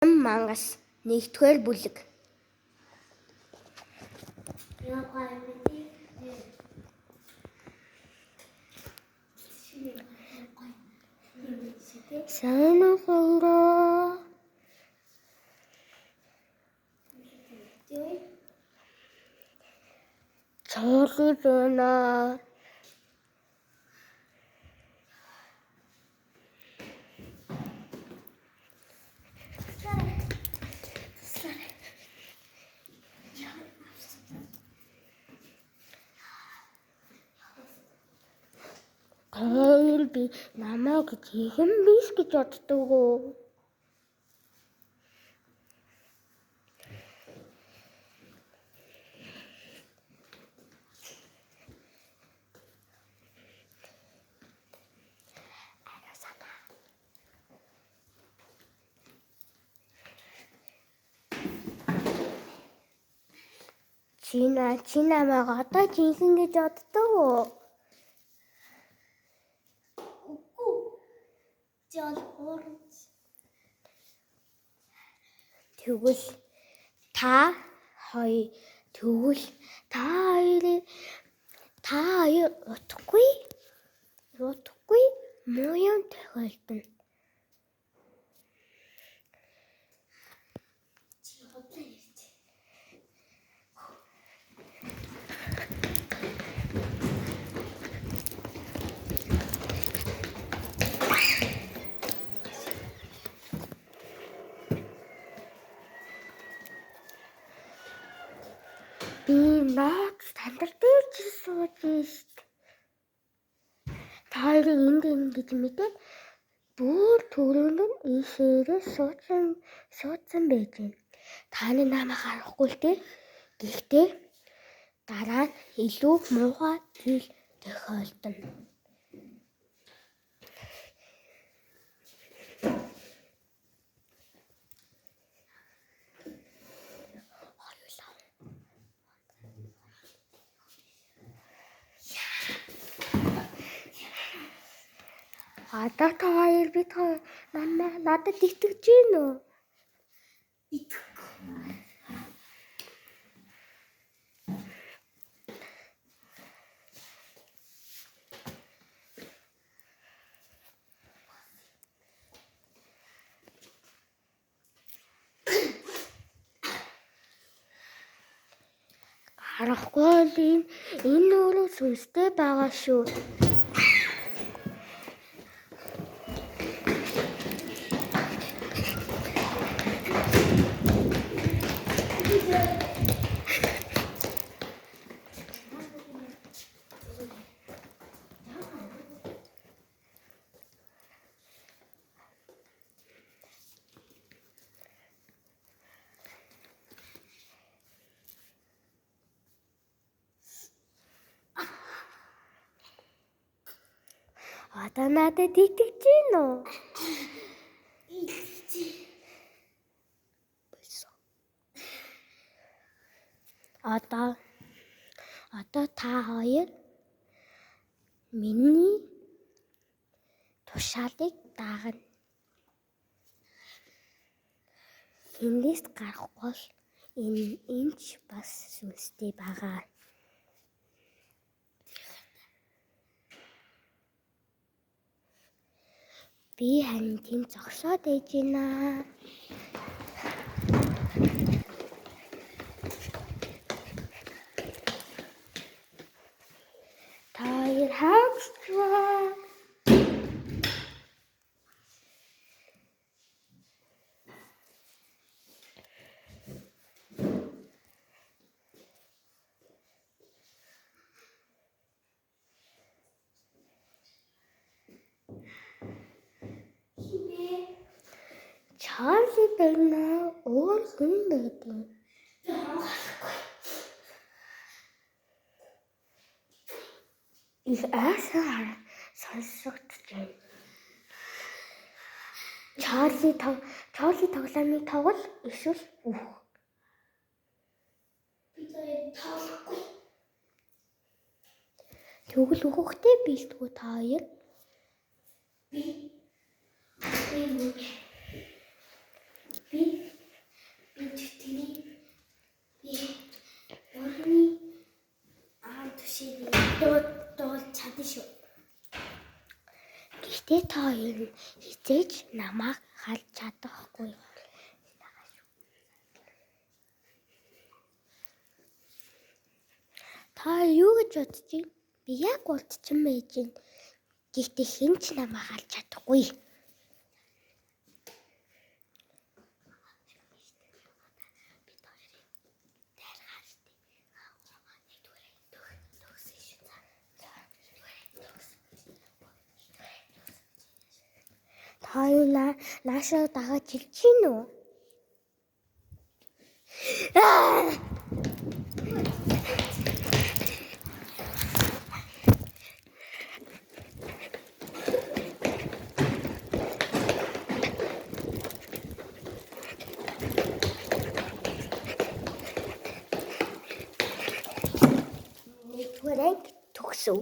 Мангас 1-р бүлэг. Сайн уу? Чөлөөна. Тэл би намайг хийхэн биш гэж боддог уу? Чи намайг одоо жинхэнэ гэж боддог уу? Тэгвэл та хоёр утгагүй муу юм тохиолдно. Би наад стандарт дээр сууж шít. Та энд гэж мэдээд бүр түрүүнд нь ийшээрээ суудсан байж байна. Таны намайг харахгүй л дээ. Гэхдээ дараа нь илүү муухай зүйл тохиолдно. Одоо та хоёр бид надад итгэж гин үү? Итгэхгүй. Харахгүй л энэ өөрөө сүнстэй байгаа шүү. Одоо надад итгэж гин үү? Одоо та хоёр миний тушаалыг дагна. Эндээс гарахгүй энэ ч бас сүнстэй байгаа. Би харин тийм зогсоод ээж байна. Та хоёр хаагчваа. Чарли байна. Өөр хүн байдаг. Их айсан сонсогдож байна. Чарли тоглоомыг тоглол эсвэл үх. Би тоглохгүй. Тэгвэл үхэхтэй бэлтгүү та хоёр. Би Би тэний орны тушийг дууд чадна шүү. Гэхдээ та хоёр нь хизээж намайг харж чадахгүй. Та юу гэж бодож байна? Би яг урдчин байж байна. Гэхдээ хэн ч намайг харж чадахгүй. Та наашаа дагаад хэлж гин үү? Нэгдүгээр анги төгсөв.